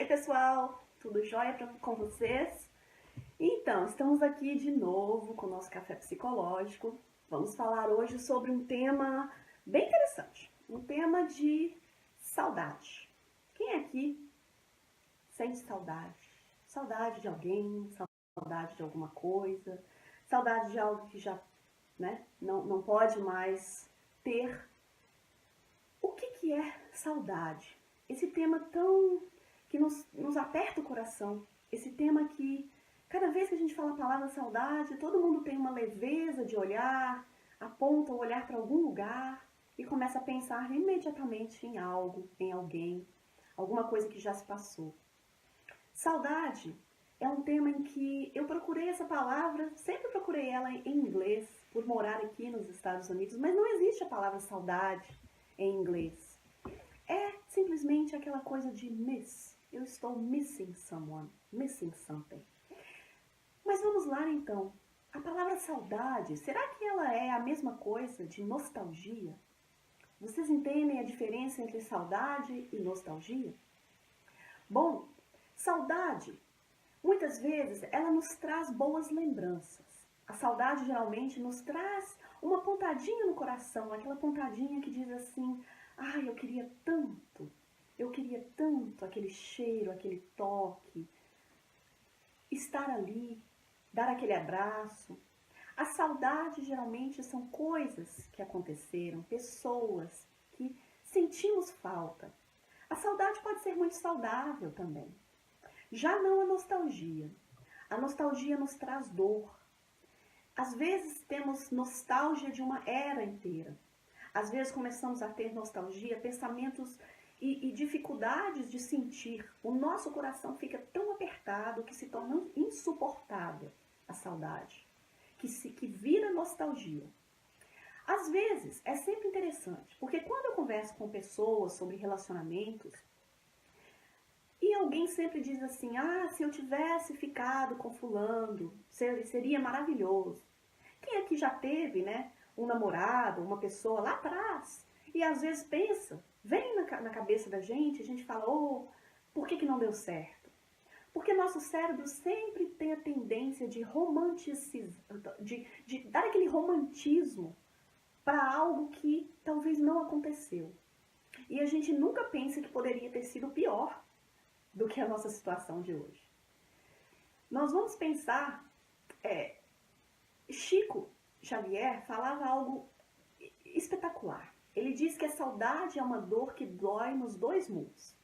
Oi pessoal, tudo jóia com vocês? Então, estamos aqui de novo com o nosso café psicológico. Vamos falar hoje sobre um tema bem interessante, um tema de saudade. Quem aqui sente saudade? Saudade de alguém, saudade de alguma coisa, saudade de algo que já não pode mais ter. O que é saudade? Esse tema que nos aperta o coração, esse tema que cada vez que a gente fala a palavra saudade, todo mundo tem uma leveza de olhar, aponta o olhar para algum lugar e começa a pensar imediatamente em algo, em alguém, alguma coisa que já se passou. Saudade é um tema em que eu procurei essa palavra, sempre procurei ela em inglês, por morar aqui nos Estados Unidos, mas não existe a palavra saudade em inglês. É simplesmente aquela coisa de miss. Eu estou missing someone, missing something. Mas vamos lá então. A palavra saudade, será que ela é a mesma coisa de nostalgia? Vocês entendem a diferença entre saudade e nostalgia? Bom, saudade, muitas vezes, ela nos traz boas lembranças. A saudade geralmente nos traz uma pontadinha no coração, aquela pontadinha que diz assim: ai, eu queria tanto aquele cheiro, aquele toque, estar ali, dar aquele abraço. A saudade geralmente são coisas que aconteceram, pessoas que sentimos falta. A saudade pode ser muito saudável também. Já não a nostalgia. A nostalgia nos traz dor. Às vezes temos nostalgia de uma era inteira. Às vezes começamos a ter nostalgia, pensamentos e dificuldades de sentir. O nosso coração fica tão apertado que se torna insuportável a saudade, que vira nostalgia. Às vezes é sempre interessante, porque quando eu converso com pessoas sobre relacionamentos, e alguém sempre diz assim: ah, se eu tivesse ficado com fulano, seria maravilhoso. Quem aqui já teve, um namorado, uma pessoa lá atrás, e às vezes pensa, vem na cabeça da gente, a gente fala: oh, por que não deu certo? Porque nosso cérebro sempre tem a tendência de de dar aquele romantismo para algo que talvez não aconteceu. E a gente nunca pensa que poderia ter sido pior do que a nossa situação de hoje. Nós vamos pensar, Chico Xavier falava algo espetacular. Ele diz que a saudade é uma dor que dói nos dois mundos.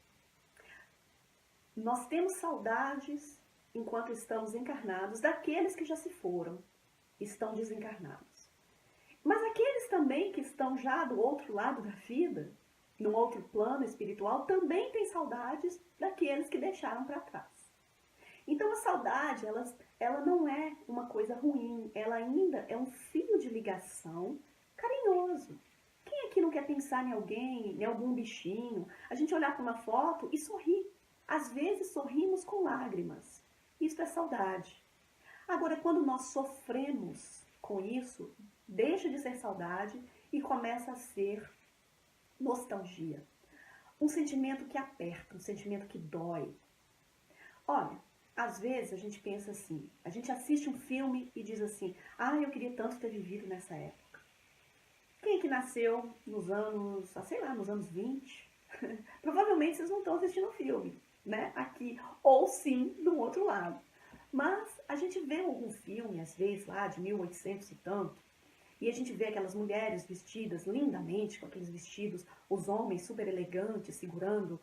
Nós temos saudades, enquanto estamos encarnados, daqueles que já se foram, estão desencarnados. Mas aqueles também que estão já do outro lado da vida, num outro plano espiritual, também têm saudades daqueles que deixaram para trás. Então a saudade, ela não é uma coisa ruim, ela ainda é um fio de ligação carinhoso. Quem aqui não quer pensar em alguém, em algum bichinho? A gente olhar para uma foto e sorrir. Às vezes sorrimos com lágrimas. Isso é saudade. Agora, quando nós sofremos com isso, deixa de ser saudade e começa a ser nostalgia. Um sentimento que aperta, um sentimento que dói. Olha, às vezes a gente pensa assim, a gente assiste um filme e diz assim: ah, eu queria tanto ter vivido nessa época. Quem é que nasceu nos anos, nos anos 20? Provavelmente vocês não estão assistindo o filme, aqui, ou sim, do outro lado. Mas a gente vê algum filme, às vezes, lá de 1800 e tanto, e a gente vê aquelas mulheres vestidas lindamente, com aqueles vestidos, os homens super elegantes, segurando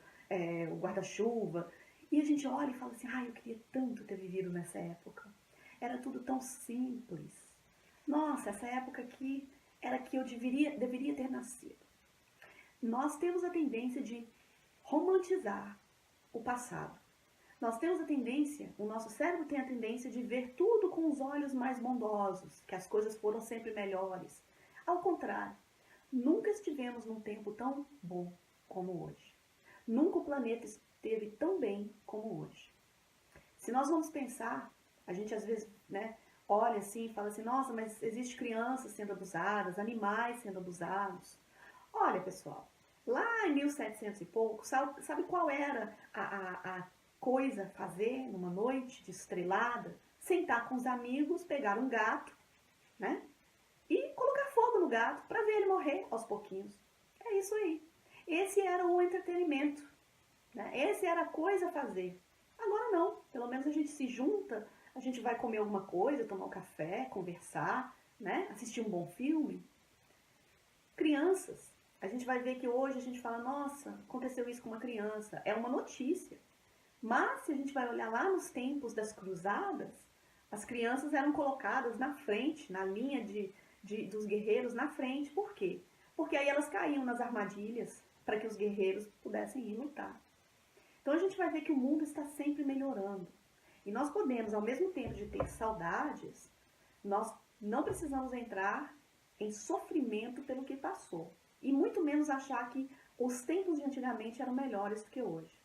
o guarda-chuva, e a gente olha e fala assim: ah, eu queria tanto ter vivido nessa época. Era tudo tão simples. Nossa, essa época aqui era que eu deveria ter nascido. Nós temos a tendência de romantizar o passado. Nós temos a tendência, o nosso cérebro tem a tendência de ver tudo com os olhos mais bondosos, que as coisas foram sempre melhores. Ao contrário, nunca estivemos num tempo tão bom como hoje. Nunca o planeta esteve tão bem como hoje. Se nós vamos pensar, a gente às vezes, olha assim e fala assim: nossa, mas existe crianças sendo abusadas, animais sendo abusados. Olha, pessoal, lá em 1700 e pouco, sabe qual era coisa a fazer numa noite de estrelada, sentar com os amigos, pegar um gato, né? E colocar fogo no gato para ver ele morrer aos pouquinhos. É isso aí. Esse era o entretenimento, né? Esse era a coisa a fazer. Agora não. Pelo menos a gente se junta, a gente vai comer alguma coisa, tomar um café, conversar, né? Assistir um bom filme. Crianças. A gente vai ver que hoje a gente fala, nossa, aconteceu isso com uma criança. É uma notícia. Mas se a gente vai olhar lá nos tempos das cruzadas, as crianças eram colocadas na frente, na linha dos guerreiros na frente. Por quê? Porque aí elas caíam nas armadilhas para que os guerreiros pudessem ir lutar. Então a gente vai ver que o mundo está sempre melhorando. E nós podemos, ao mesmo tempo de ter saudades, nós não precisamos entrar em sofrimento pelo que passou. E muito menos achar que os tempos de antigamente eram melhores do que hoje.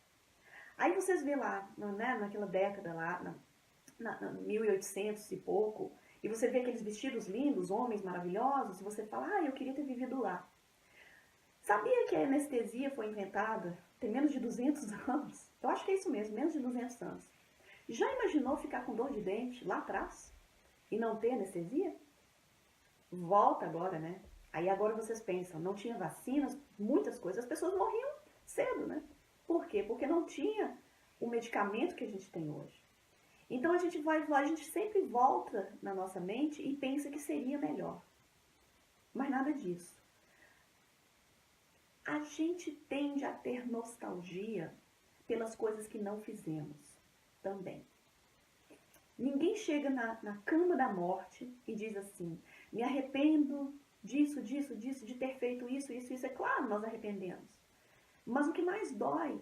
Aí vocês vê lá, né, naquela década lá, na 1800 e pouco, e você vê aqueles vestidos lindos, homens maravilhosos, e você fala, eu queria ter vivido lá. Sabia que a anestesia foi inventada tem menos de 200 anos? Eu acho que é isso mesmo, menos de 200 anos. Já imaginou ficar com dor de dente lá atrás e não ter anestesia? Volta agora, né? Aí agora vocês pensam, não tinha vacinas, muitas coisas, as pessoas morriam cedo, né? Por quê? Porque não tinha o medicamento que a gente tem hoje. Então a gente sempre volta na nossa mente e pensa que seria melhor. Mas nada disso. A gente tende a ter nostalgia pelas coisas que não fizemos também. Ninguém chega na cama da morte e diz assim, me arrependo disso, de ter feito isso. É claro, nós arrependemos. Mas o que mais dói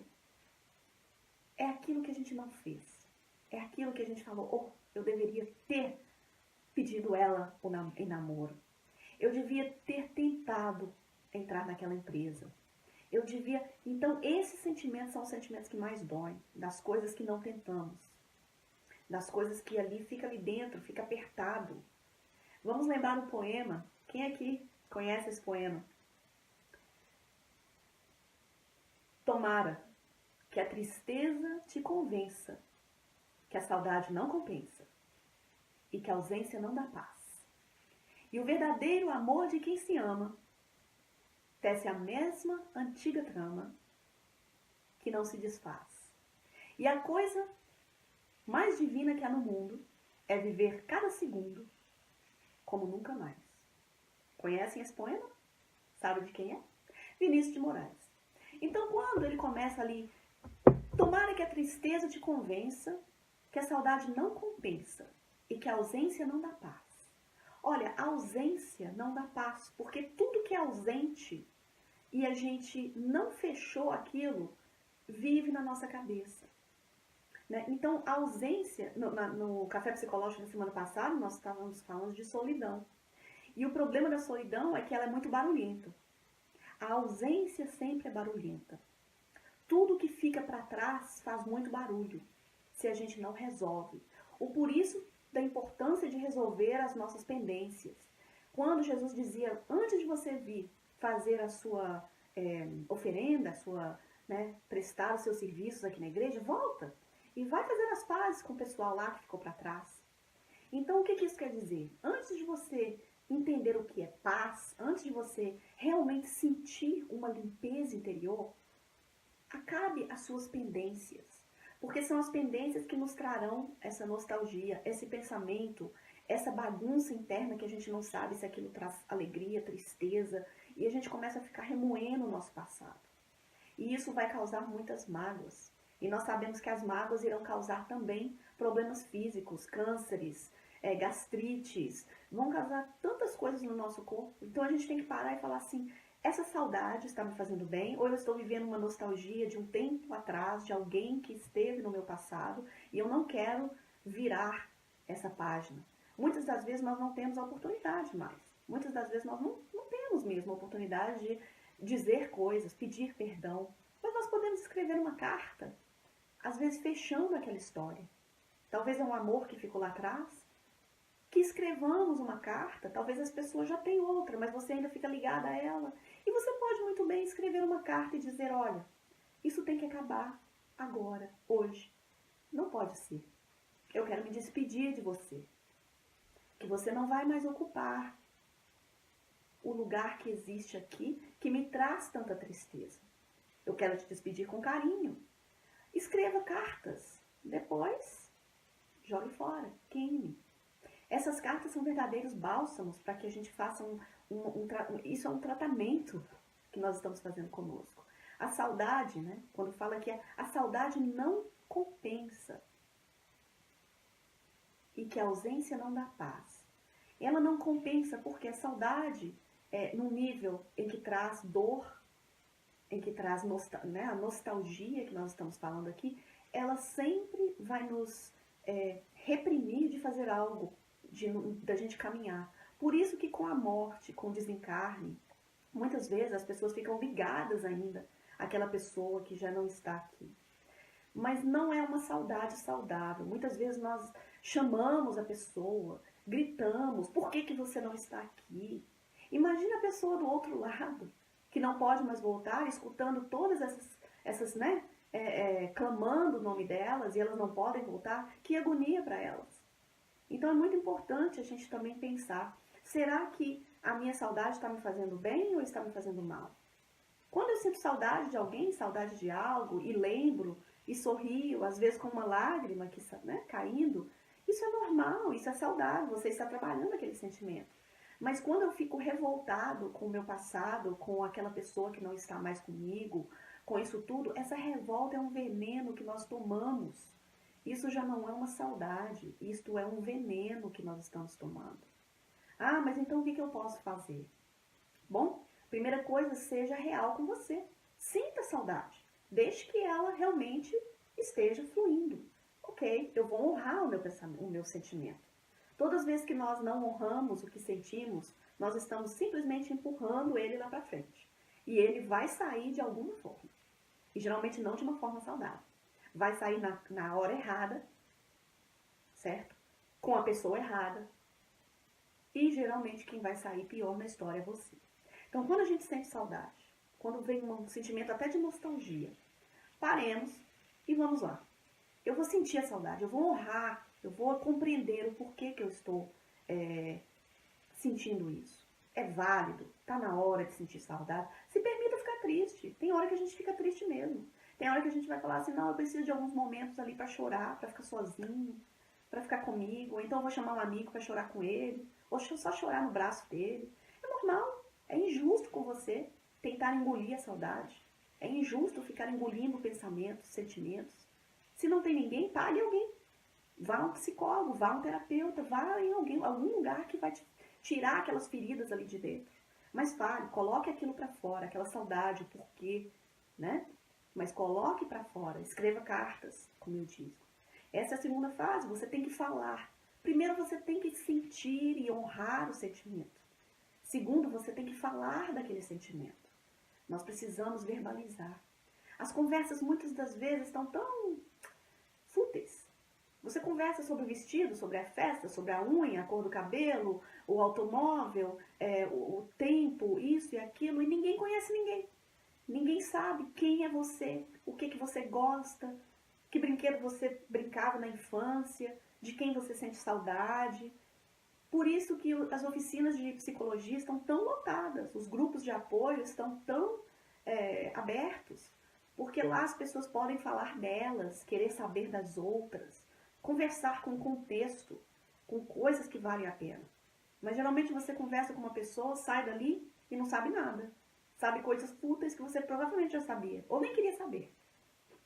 é aquilo que a gente não fez. É aquilo que a gente falou, eu deveria ter pedido ela em namoro. Eu devia ter tentado entrar naquela empresa. Eu devia... Então, esses sentimentos são os sentimentos que mais doem, das coisas que não tentamos. Das coisas que fica ali dentro, fica apertado. Vamos lembrar um poema. Quem aqui conhece esse poema? Tomara que a tristeza te convença, que a saudade não compensa e que a ausência não dá paz. E o verdadeiro amor de quem se ama tece a mesma antiga trama que não se desfaz. E a coisa mais divina que há no mundo é viver cada segundo como nunca mais. Conhecem esse poema? Sabe de quem é? Vinícius de Moraes. Então, quando ele começa ali, tomara que a tristeza te convença, que a saudade não compensa e que a ausência não dá paz. Olha, a ausência não dá paz, porque tudo que é ausente e a gente não fechou aquilo, vive na nossa cabeça. Né? Então, a ausência, no Café Psicológico da semana passada, nós estávamos falando de solidão. E o problema da solidão é que ela é muito barulhenta. A ausência sempre é barulhenta. Tudo que fica para trás faz muito barulho, se a gente não resolve. Ou por isso, da importância de resolver as nossas pendências. Quando Jesus dizia, antes de você vir fazer a sua oferenda, prestar os seus serviços aqui na igreja, volta e vai fazer as pazes com o pessoal lá que ficou para trás. Então, o que isso quer dizer? Antes de você entender o que é paz, antes de você realmente sentir uma limpeza interior, acabe as suas pendências. Porque são as pendências que nos trarão essa nostalgia, esse pensamento, essa bagunça interna que a gente não sabe se aquilo traz alegria, tristeza, e a gente começa a ficar remoendo o nosso passado. E isso vai causar muitas mágoas. E nós sabemos que as mágoas irão causar também problemas físicos, cânceres, gastrites, vão causar tantas coisas no nosso corpo. Então a gente tem que parar e falar assim, essa saudade está me fazendo bem, ou eu estou vivendo uma nostalgia de um tempo atrás, de alguém que esteve no meu passado, e eu não quero virar essa página. Muitas das vezes nós não temos a oportunidade mais. Muitas das vezes nós não temos mesmo a oportunidade de dizer coisas, pedir perdão. Mas nós podemos escrever uma carta, às vezes fechando aquela história. Talvez é um amor que ficou lá atrás, que escrevamos uma carta, talvez as pessoas já tenham outra, mas você ainda fica ligada a ela. E você pode muito bem escrever uma carta e dizer, olha, isso tem que acabar agora, hoje. Não pode ser. Eu quero me despedir de você. Que você não vai mais ocupar o lugar que existe aqui, que me traz tanta tristeza. Eu quero te despedir com carinho. Escreva cartas. Depois, jogue fora, queime. Essas cartas são verdadeiros bálsamos para que a gente faça isso é um tratamento que nós estamos fazendo conosco. A saudade, né? Quando fala que a saudade não compensa e que a ausência não dá paz. Ela não compensa porque a saudade, no nível em que traz dor, em que traz a nostalgia que nós estamos falando aqui, ela sempre vai nos reprimir de fazer algo, da gente caminhar. Por isso que com a morte, com o desencarne, muitas vezes as pessoas ficam ligadas ainda àquela pessoa que já não está aqui. Mas não é uma saudade saudável. Muitas vezes nós chamamos a pessoa, gritamos, por que você não está aqui? Imagina a pessoa do outro lado, que não pode mais voltar, escutando todas essas clamando o nome delas e elas não podem voltar. Que agonia para elas. Então é muito importante a gente também pensar, será que a minha saudade está me fazendo bem ou está me fazendo mal? Quando eu sinto saudade de alguém, saudade de algo, e lembro, e sorrio, às vezes com uma lágrima caindo, isso é normal, isso é saudável, você está trabalhando aquele sentimento. Mas quando eu fico revoltado com o meu passado, com aquela pessoa que não está mais comigo, com isso tudo, essa revolta é um veneno que nós tomamos. Isso já não é uma saudade, isto é um veneno que nós estamos tomando. Ah, mas então o que eu posso fazer? Bom, primeira coisa, seja real com você. Sinta a saudade. Deixe que ela realmente esteja fluindo. Ok, eu vou honrar o meu sentimento. Todas as vezes que nós não honramos o que sentimos, nós estamos simplesmente empurrando ele lá para frente. E ele vai sair de alguma forma. E geralmente não de uma forma saudável. Vai sair na hora errada, certo? Com a pessoa errada. E geralmente quem vai sair pior na história é você. Então quando a gente sente saudade, quando vem um sentimento até de nostalgia, paremos e vamos lá. Eu vou sentir a saudade, eu vou honrar, eu vou compreender o porquê que eu estou sentindo isso. É válido, tá na hora de sentir saudade. Se permita ficar triste. Tem hora que a gente fica triste mesmo. Tem hora que a gente vai falar assim, não, eu preciso de alguns momentos ali para chorar, para ficar sozinho, para ficar comigo. Ou então eu vou chamar um amigo para chorar com ele, ou só chorar no braço dele. É normal, é injusto com você tentar engolir a saudade. É injusto ficar engolindo pensamentos, sentimentos. Se não tem ninguém, pague alguém. Vá a um psicólogo, vá a um terapeuta, vá em algum lugar que vai te tirar aquelas feridas ali de dentro. Mas fale, coloque aquilo para fora, aquela saudade, o porquê, né? Mas coloque para fora, escreva cartas, como eu digo. Essa é a segunda fase, você tem que falar. Primeiro, você tem que sentir e honrar o sentimento. Segundo, você tem que falar daquele sentimento. Nós precisamos verbalizar. As conversas, muitas das vezes, estão tão fúteis. Você conversa sobre o vestido, sobre a festa, sobre a unha, a cor do cabelo, o automóvel, o tempo, isso e aquilo, e ninguém conhece ninguém. Ninguém sabe quem é você, o que você gosta, que brinquedo você brincava na infância, de quem você sente saudade. Por isso que as oficinas de psicologia estão tão lotadas, os grupos de apoio estão tão abertos, porque lá as pessoas podem falar delas, querer saber das outras, conversar com contexto, com coisas que valem a pena. Mas geralmente você conversa com uma pessoa, sai dali e não sabe nada. Sabe coisas fúteis que você provavelmente já sabia, ou nem queria saber.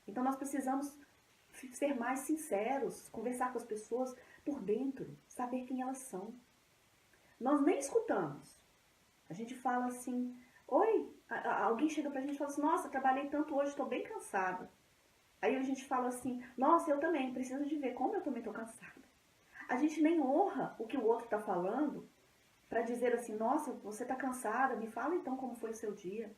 Então nós precisamos ser mais sinceros, conversar com as pessoas por dentro, saber quem elas são. Nós nem escutamos. A gente fala assim, oi, alguém chega pra gente e fala assim, nossa, trabalhei tanto hoje, estou bem cansada. Aí a gente fala assim, nossa, eu também, preciso de ver como eu também estou cansada. A gente nem honra o que o outro está falando para dizer assim, nossa, você está cansada, me fala então como foi o seu dia.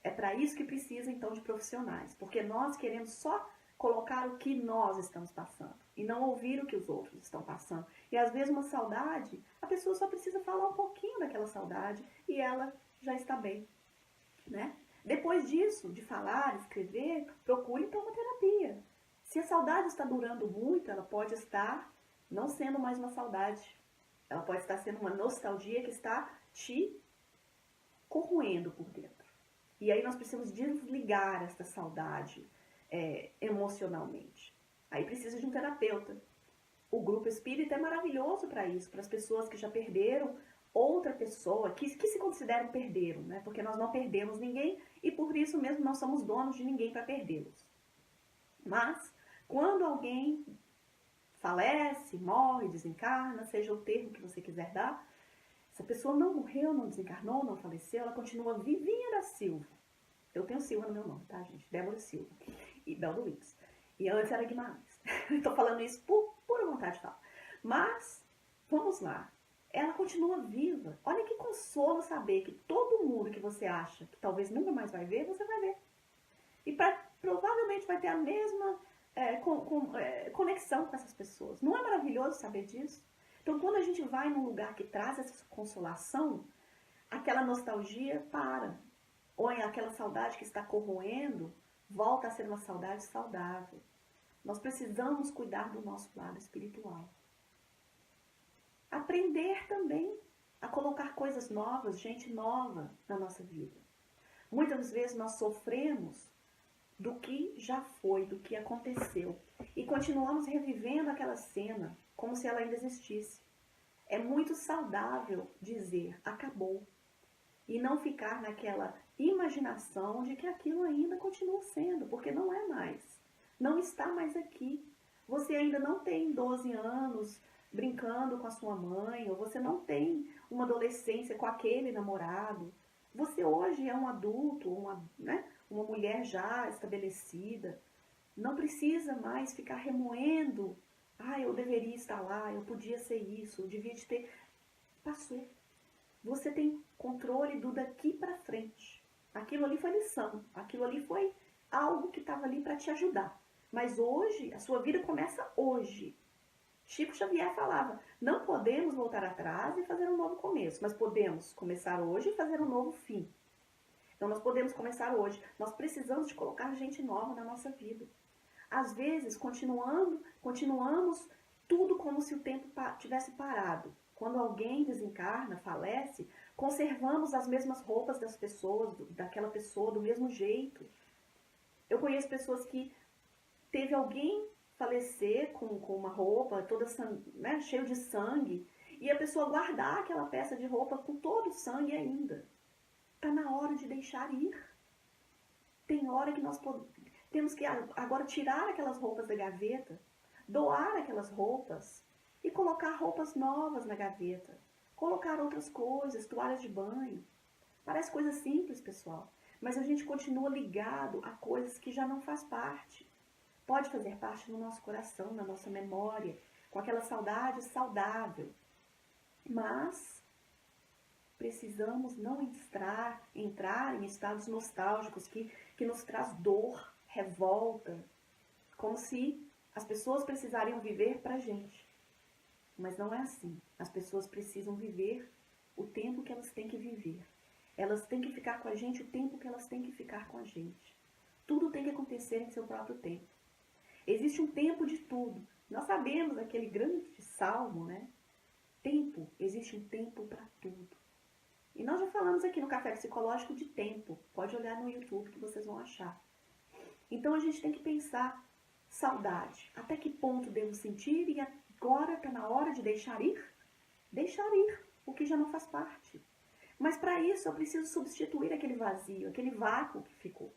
É para isso que precisa então de profissionais, porque nós queremos só colocar o que nós estamos passando e não ouvir o que os outros estão passando. E às vezes uma saudade, a pessoa só precisa falar um pouquinho daquela saudade e ela já está bem, né? Depois disso, de falar, escrever, procure então uma terapia. Se a saudade está durando muito, ela pode estar não sendo mais uma saudade. Ela pode estar sendo uma nostalgia que está te corroendo por dentro. E aí nós precisamos desligar essa saudade emocionalmente. Aí precisa de um terapeuta. O grupo espírita é maravilhoso para isso, para as pessoas que já perderam outra pessoa, que se consideram perderam, né? Porque nós não perdemos ninguém e por isso mesmo não somos donos de ninguém para perdê-los. Mas, quando alguém falece, morre, desencarna, seja o termo que você quiser dar, essa pessoa não morreu, não desencarnou, não faleceu, ela continua vivinha da Silva. Eu tenho Silva no meu nome, tá, gente? Débora Silva e Bel Luiz. E antes era Guimarães. Estou falando isso por pura vontade de falar. Mas, vamos lá. Ela continua viva. Olha que consolo saber que todo mundo que você acha que talvez nunca mais vai ver, você vai ver. E provavelmente vai ter a mesma conexão com essas pessoas. Não é maravilhoso saber disso? Então, quando a gente vai num lugar que traz essa consolação, aquela nostalgia para. Ou aquela saudade que está corroendo, volta a ser uma saudade saudável. Nós precisamos cuidar do nosso lado espiritual. Aprender também a colocar coisas novas, gente nova na nossa vida. Muitas vezes nós sofremos do que já foi, do que aconteceu. E continuamos revivendo aquela cena como se ela ainda existisse. É muito saudável dizer acabou. E não ficar naquela imaginação de que aquilo ainda continua sendo, porque não é mais. Não está mais aqui. Você ainda não tem 12 anos brincando com a sua mãe, ou você não tem uma adolescência com aquele namorado. Você hoje é um adulto, uma mulher já estabelecida. Não precisa mais ficar remoendo. Eu deveria estar lá, eu podia ser isso, eu devia ter... Passou. Você tem controle do daqui para frente. Aquilo ali foi lição, aquilo ali foi algo que estava ali para te ajudar. Mas hoje, a sua vida começa hoje. Chico Xavier falava, não podemos voltar atrás e fazer um novo começo, mas podemos começar hoje e fazer um novo fim. Então nós podemos começar hoje. Nós precisamos de colocar gente nova na nossa vida. Às vezes, continuamos tudo como se o tempo tivesse parado. Quando alguém desencarna, falece, conservamos as mesmas roupas das pessoas, daquela pessoa, do mesmo jeito. Eu conheço pessoas que teve alguém falecer com uma roupa toda cheio de sangue, e a pessoa guardar aquela peça de roupa com todo o sangue ainda. Está na hora de deixar ir. Tem hora que nós temos que agora tirar aquelas roupas da gaveta, doar aquelas roupas, e colocar roupas novas na gaveta. Colocar outras coisas, toalhas de banho. Parece coisa simples, pessoal. Mas a gente continua ligado a coisas que já não faz parte. Pode fazer parte do nosso coração, na nossa memória, com aquela saudade saudável. Mas precisamos não entrar em estados nostálgicos que nos traz dor, revolta, como se as pessoas precisariam viver pra gente. Mas não é assim. As pessoas precisam viver o tempo que elas têm que viver. Elas têm que ficar com a gente o tempo que elas têm que ficar com a gente. Tudo tem que acontecer em seu próprio tempo. Existe um tempo de tudo. Nós sabemos aquele grande salmo, né? Tempo, existe um tempo para tudo. E nós já falamos aqui no Café Psicológico de tempo. Pode olhar no YouTube que vocês vão achar. Então a gente tem que pensar, saudade. Até que ponto devo sentir e agora está na hora de deixar ir? Deixar ir o que já não faz parte. Mas para isso eu preciso substituir aquele vazio, aquele vácuo que ficou.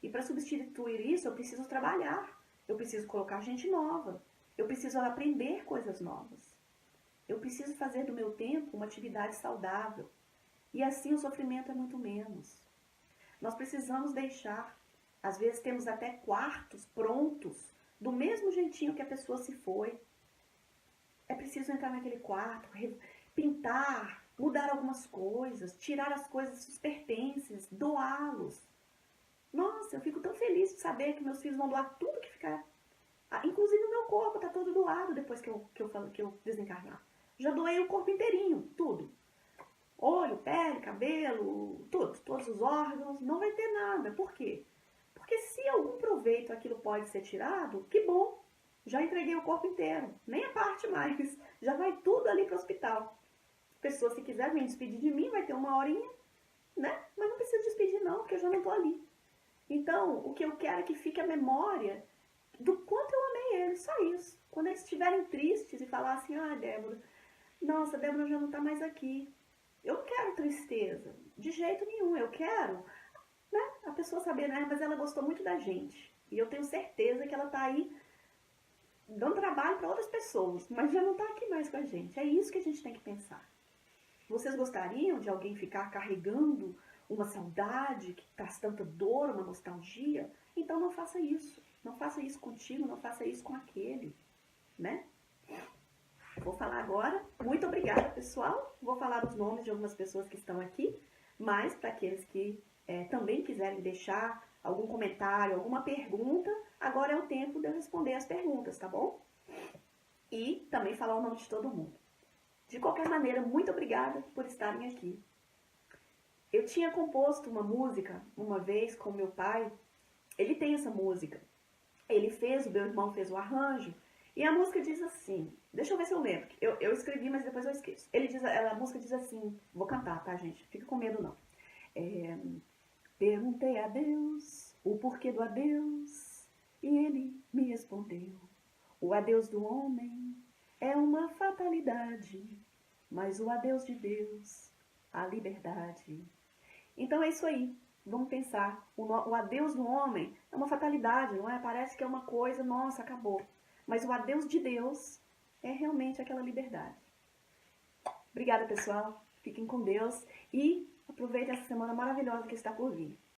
E para substituir isso eu preciso trabalhar. Eu preciso colocar gente nova. Eu preciso aprender coisas novas. Eu preciso fazer do meu tempo uma atividade saudável. E assim o sofrimento é muito menos. Nós precisamos deixar. Às vezes temos até quartos prontos, do mesmo jeitinho que a pessoa se foi. É preciso entrar naquele quarto, pintar, mudar algumas coisas, tirar as coisas, os pertences, doá-los. Nossa, eu fico tão feliz de saber que meus filhos vão doar tudo que ficar. Inclusive o meu corpo está todo doado depois que eu desencarnar. Já doei o corpo inteirinho, tudo. Olho, pele, cabelo, tudo, todos os órgãos, não vai ter nada. Por quê? Porque Porque se algum proveito aquilo pode ser tirado, que bom, já entreguei o corpo inteiro, nem a parte mais, já vai tudo ali para o hospital. A pessoa, se quiser vir despedir de mim, vai ter uma horinha, né? Mas não precisa despedir não, porque eu já não estou ali. Então, o que eu quero é que fique a memória do quanto eu amei eles, só isso. Quando eles estiverem tristes e falar assim, ah, Débora, nossa, Débora já não está mais aqui. Eu não quero tristeza, de jeito nenhum. Eu quero, né, a pessoa saber, né, mas ela gostou muito da gente. E eu tenho certeza que ela está aí dando trabalho para outras pessoas, mas já não está aqui mais com a gente. É isso que a gente tem que pensar. Vocês gostariam de alguém ficar carregando uma saudade que traz tanta dor, uma nostalgia? Então não faça isso. Não faça isso contigo, não faça isso com aquele, né? Vou falar agora. Muito obrigada, pessoal. Vou falar os nomes de algumas pessoas que estão aqui, mas para aqueles que também quiserem deixar algum comentário, alguma pergunta, agora é o tempo de eu responder as perguntas, tá bom? E também falar o nome de todo mundo. De qualquer maneira, muito obrigada por estarem aqui. Eu tinha composto uma música uma vez com meu pai. Ele tem essa música. Ele fez, o meu irmão fez o arranjo. E a música diz assim, deixa eu ver se eu lembro. Eu escrevi, mas depois eu esqueço. A música diz assim, vou cantar, tá, gente? Fica com medo, não. Perguntei a Deus o porquê do adeus, e ele me respondeu. O adeus do homem é uma fatalidade, mas o adeus de Deus, a liberdade. Então é isso aí. Vamos pensar. O adeus do homem é uma fatalidade, não é? Parece que é uma coisa, nossa, acabou. Mas o adeus de Deus é realmente aquela liberdade. Obrigada, pessoal. Fiquem com Deus e aproveitem essa semana maravilhosa que está por vir.